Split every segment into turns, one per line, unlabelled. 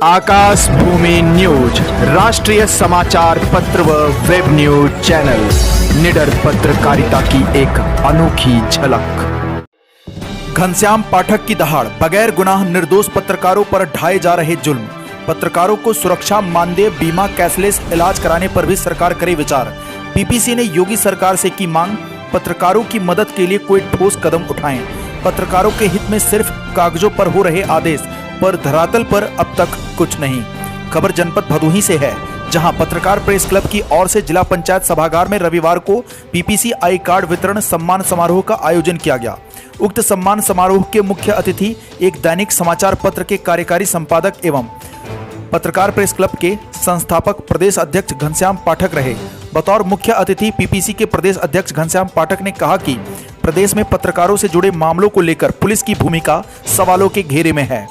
आकाश भूमि news राष्ट्रीय समाचार पत्र व वेब न्यूज चैनल निडर पत्रकारिता की एक अनोखी झलक। घनश्याम पाठक की दहाड़, बगैर गुनाह निर्दोष पत्रकारों पर ढाए जा रहे जुल्म। पत्रकारों को सुरक्षा, मानदेय, बीमा, कैशलेस इलाज कराने पर भी सरकार करे विचार। पीपीसी ने योगी सरकार से की मांग, पत्रकारों की मदद के लिए कोई ठोस कदम उठाएं। पत्रकारों के हित में सिर्फ कागजों पर हो रहे आदेश, पर धरातल पर अब तक कुछ नहीं। खबर जनपद भदोही से है, जहां पत्रकार प्रेस क्लब की ओर से जिला पंचायत सभागार में रविवार को पीपीसी आई कार्ड वितरण सम्मान समारोह का आयोजन किया गया। उक्त सम्मान समारोह के मुख्य अतिथि एक दैनिक समाचार पत्र के कार्यकारी संपादक एवं पत्रकार प्रेस क्लब के संस्थापक प्रदेश अध्यक्ष घनश्याम पाठक रहे। बतौर मुख्य अतिथि पीपीसी के प्रदेश अध्यक्ष घनश्याम पाठक ने कहा कि प्रदेश में पत्रकारों से जुड़े मामलों को लेकर पुलिस की भूमिका सवालों के घेरे में है।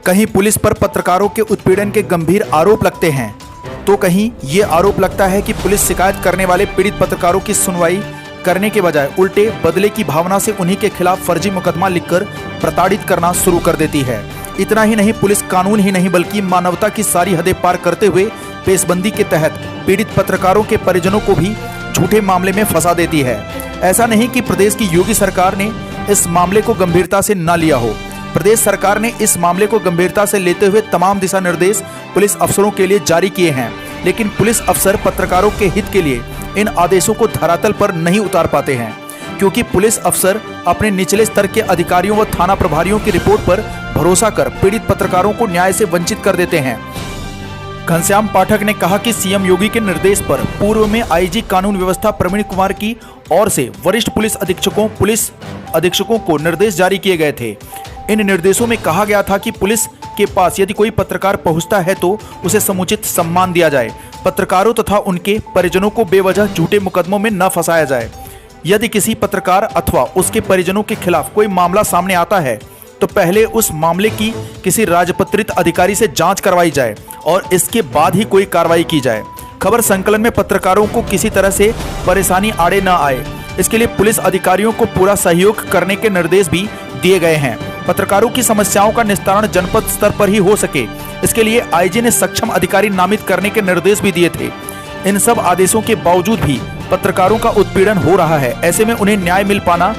कहीं पुलिस पर पत्रकारों के उत्पीड़न के गंभीर आरोप लगते हैं, तो कहीं ये आरोप लगता है कि पुलिस शिकायत करने वाले पीड़ित पत्रकारों की सुनवाई करने के बजाय उल्टे बदले की भावना से उन्हीं के खिलाफ फर्जी मुकदमा लिखकर प्रताड़ित करना शुरू कर देती है। इतना ही नहीं, पुलिस कानून ही नहीं बल्कि मानवता की सारी हदें पार करते हुए पेशबंदी के तहत पीड़ित पत्रकारों के परिजनों को भी झूठे मामले में फंसा देती है। ऐसा नहीं कि प्रदेश की योगी सरकार ने इस मामले को गंभीरता से न लिया हो। प्रदेश सरकार ने इस मामले को गंभीरता से लेते हुए तमाम दिशा निर्देश पुलिस अफसरों के लिए जारी किए हैं, लेकिन पुलिस अफसर पत्रकारों के हित के लिए इन आदेशों को धरातल पर नहीं उतार पाते हैं, क्योंकि पुलिस अफसर अपने निचले स्तर के अधिकारियों व थाना प्रभारियों की रिपोर्ट पर भरोसा कर पीड़ित पत्रकारों को न्याय से वंचित कर देते हैं। घनश्याम पाठक ने कहा कि सीएम योगी के निर्देश पर पूर्व में आईजी कानून व्यवस्था प्रवीण कुमार की ओर से वरिष्ठ पुलिस अधीक्षकों को निर्देश जारी किए गए थे। इन निर्देशों में कहा गया था कि पुलिस के पास यदि कोई पत्रकार पहुंचता है तो उसे समुचित सम्मान दिया जाए। पत्रकारों तथा उनके परिजनों को बेवजह झूठे मुकदमों में न फंसाया जाए। यदि किसी पत्रकार अथवा उसके परिजनों के खिलाफ कोई मामला सामने आता है तो पहले उस मामले की किसी राजपत्रित अधिकारी से जांच करवाई जाए और इसके बाद ही कोई कार्रवाई की जाए। खबर संकलन में पत्रकारों को किसी तरह से परेशानी आड़े न आए, इसके लिए पुलिस अधिकारियों को पूरा सहयोग करने के निर्देश भी दिए गए हैं। पत्रकारों की समस्याओं का निस्तारण जनपद स्तर पर ही हो सके, इसके लिए आईजी ने सक्षम अधिकारी नामित करने के निर्देश भी दिए थे। इन सब आदेशों के बावजूद भी पत्रकारों का उत्पीड़न हो रहा है। ऐसे में उन्हें न्याय मिल पाना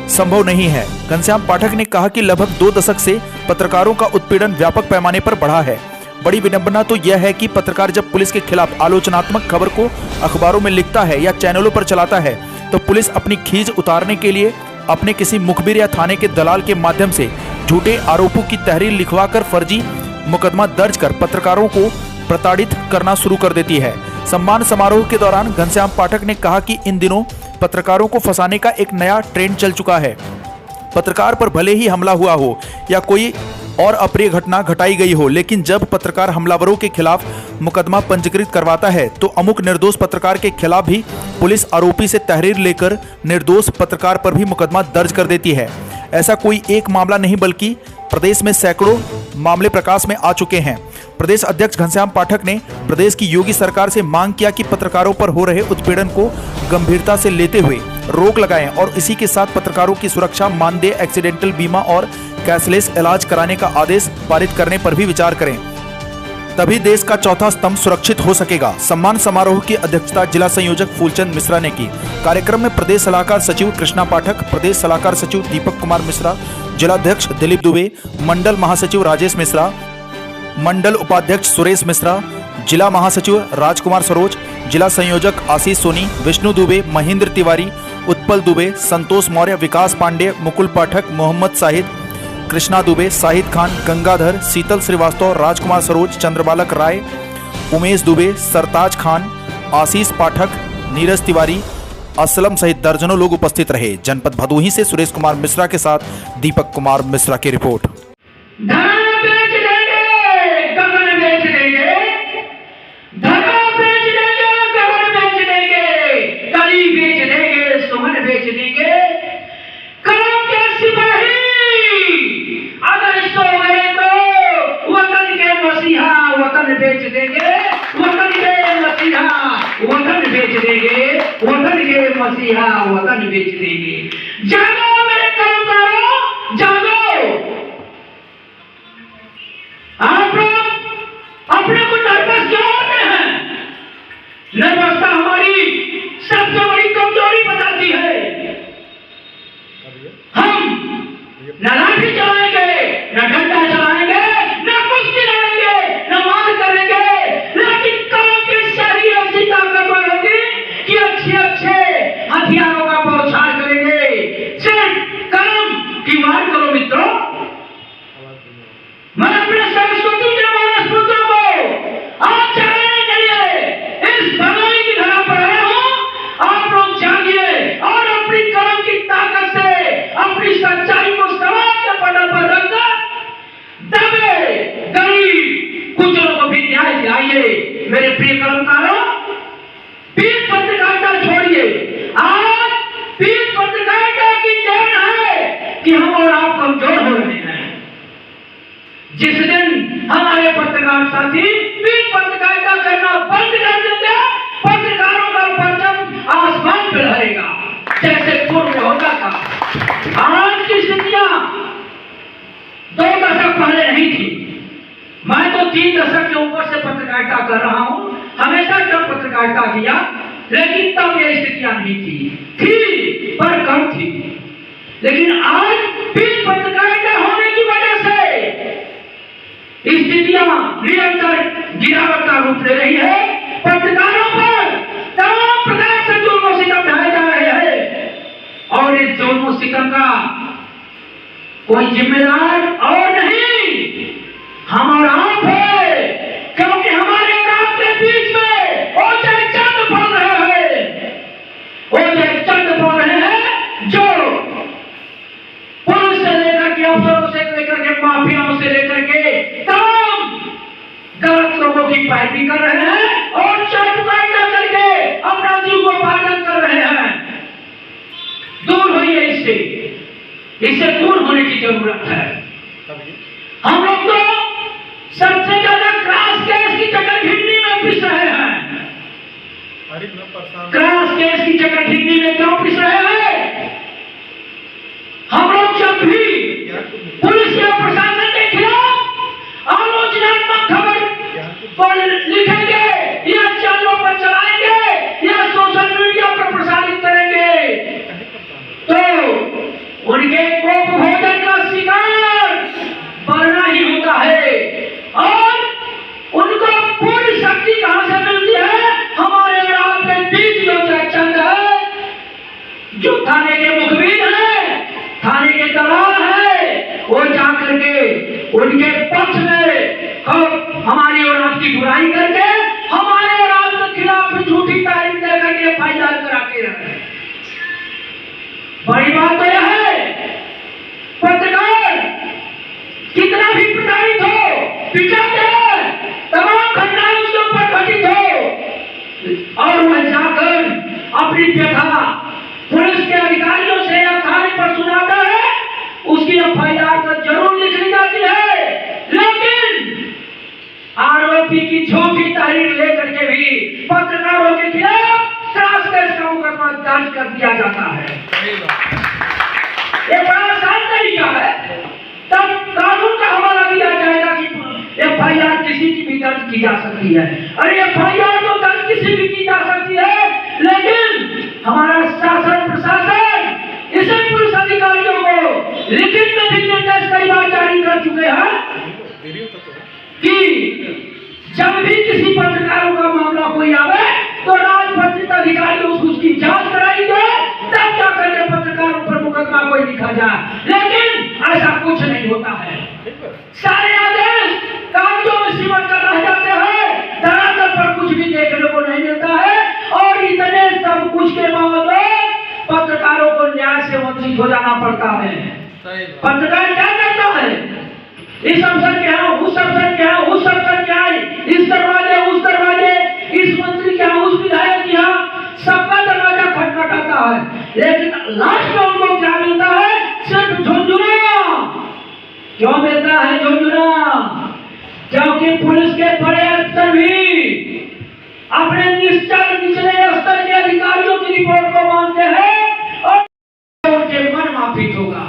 संभव नहीं है। घनश्याम पाठक ने कहा कि लगभग 2 दशक से पत्रकारों का उत्पीड़न व्यापक पैमाने पर बढ़ा है। बड़ी विडंबना तो यह है कि पत्रकार जब पुलिस के खिलाफ आलोचनात्मक खबर को अखबारों में लिखता है या चैनलों पर चलाता है तो पुलिस अपनी खींच उतारने के लिए अपने किसी मुखबिर या थाने के दलाल के माध्यम से झूठे आरोपों की तहरीर लिखवाकर फर्जी मुकदमा दर्ज कर पत्रकारों को प्रताड़ित करना शुरू कर देती है। सम्मान समारोह के दौरान घनश्याम पाठक ने कहा कि इन दिनों पत्रकारों को फंसाने का एक नया ट्रेंड चल चुका है। पत्रकार पर भले ही हमला हुआ हो या कोई और अप्रिय घटना घटाई गई हो, लेकिन जब पत्रकार हमलावरों के खिलाफ मुकदमा पंजीकृत करवाता है तो अमुक निर्दोष पत्रकार के खिलाफ भी पुलिस आरोपी से तहरीर लेकर निर्दोष पत्रकार पर भी मुकदमा दर्ज कर देती है। ऐसा कोई एक मामला नहीं बल्कि प्रदेश में सैकड़ों मामले प्रकाश में आ चुके हैं। प्रदेश अध्यक्ष घनश्याम पाठक ने प्रदेश की योगी सरकार से मांग किया कि पत्रकारों पर हो रहे उत्पीड़न को गंभीरता से लेते हुए रोक लगाएं और इसी के साथ पत्रकारों की सुरक्षा, मानदेय, एक्सीडेंटल बीमा और कैशलेस इलाज कराने का आदेश पारित करने पर भी विचार करें, तभी देश का चौथा स्तंभ सुरक्षित हो सकेगा। सम्मान समारोह की अध्यक्षता जिला संयोजक फूलचंद मिश्रा ने की। कार्यक्रम में प्रदेश सलाहकार सचिव कृष्णा पाठक, प्रदेश सलाहकार सचिव दीपक कुमार मिश्रा, जिलाध्यक्ष दिलीप दुबे, मंडल महासचिव राजेश मिश्रा, मंडल उपाध्यक्ष सुरेश मिश्रा, जिला महासचिव राजकुमार सरोज, जिला संयोजक आशीष सोनी, विष्णु दुबे, महेंद्र तिवारी, उत्पल दुबे, संतोष मौर्य, विकास पांडे, मुकुल पाठक, मोहम्मद साहिद, कृष्णा दुबे, साहिद खान, गंगाधर, शीतल श्रीवास्तव, राजकुमार सरोज, चंद्रबालक राय, उमेश दुबे, सरताज खान, आशीष पाठक, नीरज तिवारी, असलम सहित दर्जनों लोग उपस्थित रहे। जनपद भदोही से सुरेश कुमार मिश्रा के साथ दीपक कुमार मिश्रा की रिपोर्ट।
वतन बेच देंगे, वतन के मसीहा वतन बेच देंगे, वतन के मसीहा वतन बेच देंगे। जागो मेरे कर्मकारों, जागो। आप मैं अपने सरस्वती के मानस पुत्रों को आज चलाने के लिए इस भलाई की धरा पर आया हूं। आप लोग जागिए और अपनी कलम की ताकत से अपनी सच्चाई को समाज के पटल पर रखकर दबे गरीब कुचलों को भी न्याय दिलाइए। मेरे प्रिय कलमकारों, पीठ पत्रकारिता छोड़िए। आज पीठ पत्रकारिता की देन है कि हम और आप कमजोर हो रहे हैं। जिस दिन हमारे पत्रकार साथी पीठ पत्रकारिता करना बंद कर देंगे, पत्रकारों का परचम आसमान पर लहरेगा जैसे पूर्व में होता था। आज की स्थितियां 2 दशक पहले नहीं थी। मैं तो 3 दशक के ऊपर से पत्रकारिता कर रहा हूं। हमेशा कम पत्रकारिता किया, लेकिन तब यह स्थितियां नहीं थी पर कम थी। लेकिन आज पीठ पत्रकारिता होने की वजह से स्थितियां निरंतर गिरावट का रूप ले रही है। पत्रकारों पर तमाम प्रकार से जुल्म सितम ढाए जा रहे हैं और इस जुल्म सितम का कोई जिम्मेदार और नहीं, हम और आप है। क्योंकि हमारे और आपके बीच में ओझे चंद पड़ रहे हैं, ओझे चंद पड़ रहे हैं जो पुलिस से लेकर के, अफसरों से लेकर के, माफियाओं से लेकर के तमाम गलत लोगों की पैरवी कर रहे हैं और चटकाइता करके अपना जीव को पालन कर रहे हैं। दूर होइए इससे दूर होने की जरूरत है। हम लोग तो सबसे ज्यादा क्रास केस की चकरघिन्नी में पिस रहे हैं। क्रास केस की चकरघिन्नी में क्यों पिस रहे हैं? हम लोग जब भी पुलिस या प्रशासन के खिलाफ आलोचनात्मक खबर को लिखेंगे या चैनलों पर चलाएंगे या सोशल मीडिया पर प्रसारित करेंगे तो उनके कोप भोजन का शिकार बनना ही होता है। और उनको पूरी शक्ति कहां से मिलती है? हमारे और आपके बीच जो चंद है, जो थाने के मुखबिर है, थाने के दलाल है, वो जाकर के उनके पक्ष में हमारी और आपकी बुराई करके हमारे और आपके खिलाफ झूठी तारीफ देकर के एफआईआर कराते रहे। बड़ी बात तो यह है, पत्रकार कितना भी प्रताड़ित हो, पिटाते हैं, तमाम घटनाएं उसके ऊपर घटित हो और वह जाकर अपनी व्यथा पुलिस के अधिकारियों से या थाने पर सुनाता है, उसकी एफआईआर तो जरूर लिख ली जाती है, लेकिन आरोपी की झूठी तारीफ लेकर के भी पत्रकारों के खिलाफ क्रास केस का मुकदमा दर्ज कर दिया जाता है। ये बड़ा आसान तरीका है। तब कानून का हवाला दिया जाएगा कि एफआईआर किसी की भी दर्ज की जा सकती है। अरे एफआईआर तो दर्ज किसी भी की जा सकती है, लेकिन हमारा शासन प्रशासन इसे पुलिस अधिकारियों को लिखित में भी निर्देश कई बार जारी कर चुके हैं कि जब भी किसी पत्रकारों का मामला कोई आवे तो राजपत्रित अधिकारी उसकी जांच कराई जाए, तब जाकर के पत्रकारों पर मुकदमा कोई लिखा जाए। लेकिन ऐसा कुछ नहीं होता है। सारे आदेश कागजों में सिमट कर रह जाते हैं, धरातल पर कुछ भी देखने को नहीं मिलता है और इतने सब कुछ के बावजूद पत्रकारों को न्याय से वंचित हो जाना पड़ता है। पत्रकार क्या करता है? इस अफसर के यहाँ, उस अफसर के यहाँ, उस अफसर के यहाँ, इस दरवाजे, उस दरवाजे, इस मंत्री के यहाँ, उस विधायक के यहाँ, सबका दरवाजा खटखटाता है, लेकिन लास्ट में उनको क्या मिलता है? सिर्फ झुंझुना। क्यों मिलता है झुंझुना? क्योंकि पुलिस के बड़े अफसर भी अपने निचले स्तर के अधिकारियों की रिपोर्ट को मानते हैं और उनके मन माफिक होगा।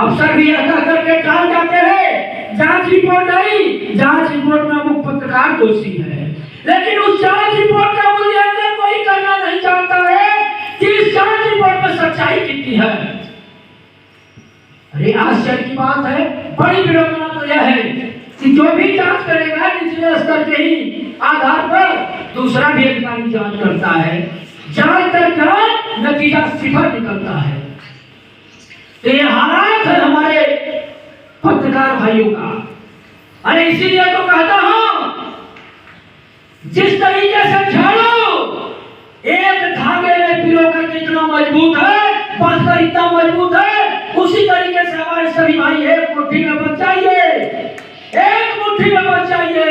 अफसर भी ऐसा करके टाल जाते हैं, जांच रिपोर्ट आई, जांच रिपोर्ट में अमुक पत्रकार दोषी है, लेकिन उस जांच रिपोर्ट का मूल्यांकन कोई करना नहीं चाहता है कि इस जांच रिपोर्ट में सच्चाई कितनी है। अरे आश्चर्य की बात है, बड़ी विडंबना तो यह है कि जो भी जांच करेगा निचले स्तर के ही आधार पर दूसरा भी अधिकारी जांच करता है, जांच कर नतीजा सिफर निकलता है। तो ये हालात है हमारे पत्रकार भाइयों का। अरे इसीलिए तो कहता हूं, जिस तरीके से झाड़ू एक धागे में पिरो करके इतना मजबूत है, बांधकर इतना मजबूत है, उसी तरीके से हमारे सभी भाई एक मुट्ठी में बच जाइए, एक मुट्ठी में बच जाइए।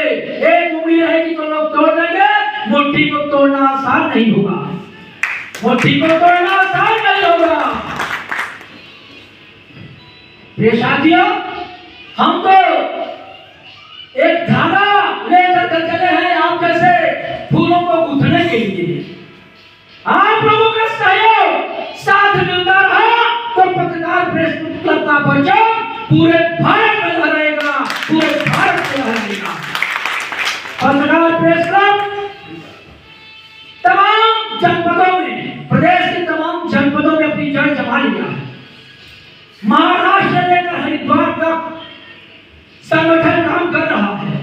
एक उंगली रहेगी तो लोग तोड़ देंगे, मुट्ठी को तोड़ना आसान नहीं होगा, मुट्ठी को तोड़ना आसान नहीं होगा। ये साथियों, हम तो एक धागा लेकर के चले हैं आप जैसे फूलों को गूंथने के लिए। आप लोगों का सहयोग साथ मिलता रहा तो पत्रकार प्रेस क्लब का बचाव पूरे भारत में लहराएगा, पूरे भारत में लहराएगा। पत्रकार प्रेस क्लब तमाम जनपदों में, प्रदेश के तमाम जनपदों में अपनी जड़ जमा लिया है। महाराष्ट्र लेकर हरिद्वार तक संगठन काम कर रहा है।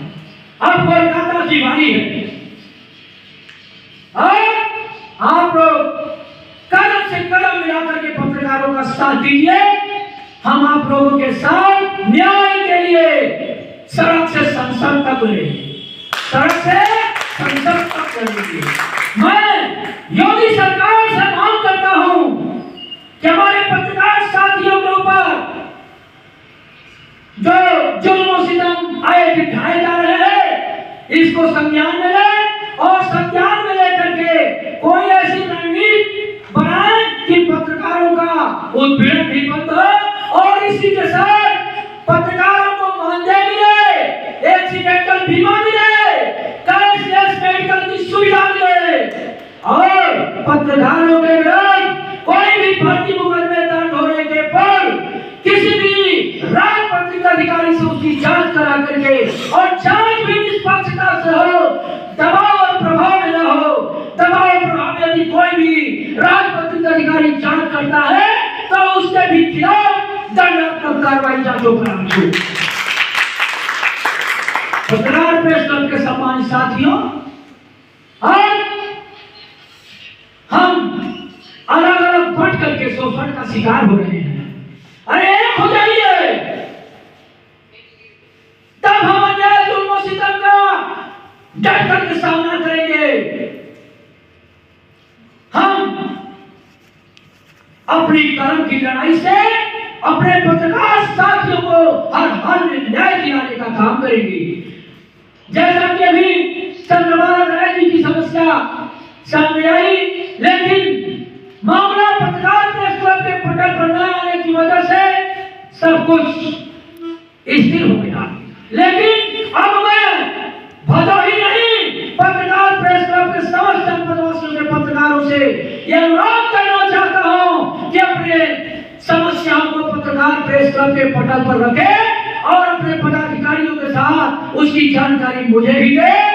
अब कोलकाता की बारी है। और आप लोग कदम से कदम मिलाकर के पत्रकारों का साथ दीजिए। हम आप लोगों के साथ न्याय के लिए सड़क से संसद तक बढ़े, सड़क से संसद तक बढ़ेंगे। मैं योगी सरकार से मांग करता हूं कि हमारे पत्रकार साथियों के ऊपर जो जुल्म सितम आए दिखाए जा रहे हैं, इसको संज्ञान में ले और संज्ञान में लेकर के कोई ऐसी रणनीति बनाए कि पत्रकारों का उत्पीड़न भी बंद हो और इसी के साथ पत्रकारों को मानदेय मिले, एक्सीडेंटल बीमा मिले, कैशलेस मेडिकल की सुविधा मिले और पत्रकारों के विरुद्ध कोई भी फर्जी मुकदमे दर्ज होने के पर किसी भी राजपत्रित अधिकारी से उसकी जांच करा करके और जांच भी निष्पक्षता से हो, दबाव और प्रभाव में न हो। दबाव और प्रभाव में यदि कोई भी राजपत्रित अधिकारी जांच करता है तो उसके भी खिलाफ दंडात्मक कार्रवाई जांचों प्रारंभ हो। पत्रकार प्रेस क्लब के सम्मानित साथियों, आज हम अलग अलग बंट करके शोषण का शिकार हो रहे हैं। अरे एक हो जाइए, तब हम अन्याय जुल्म सितम का डट करके सामना करेंगे। हम अपनी कर्म की लड़ाई से अपने पत्रकार साथियों को हर हाल में न्याय दिलाने का काम करेंगे। जैसा कि अभी चंद्रबाबू नायडू जी की समस्या सामने आई, लेकिन मामला पत्रकार प्रेस क्लब के पटल पर न आने की वजह से सब कुछ स्थिर हो गया। लेकिन अब मैं भदोही नहीं, पत्रकार प्रेस क्लब के समस्त जनपदवासियों के पत्रकारों से यह अनुरोध करना चाहता हूं कि अपने समस्याओं को पत्रकार प्रेस क्लब के पटल पर रखें और अपने पदाधिकारियों के साथ उसकी जानकारी मुझे भी दें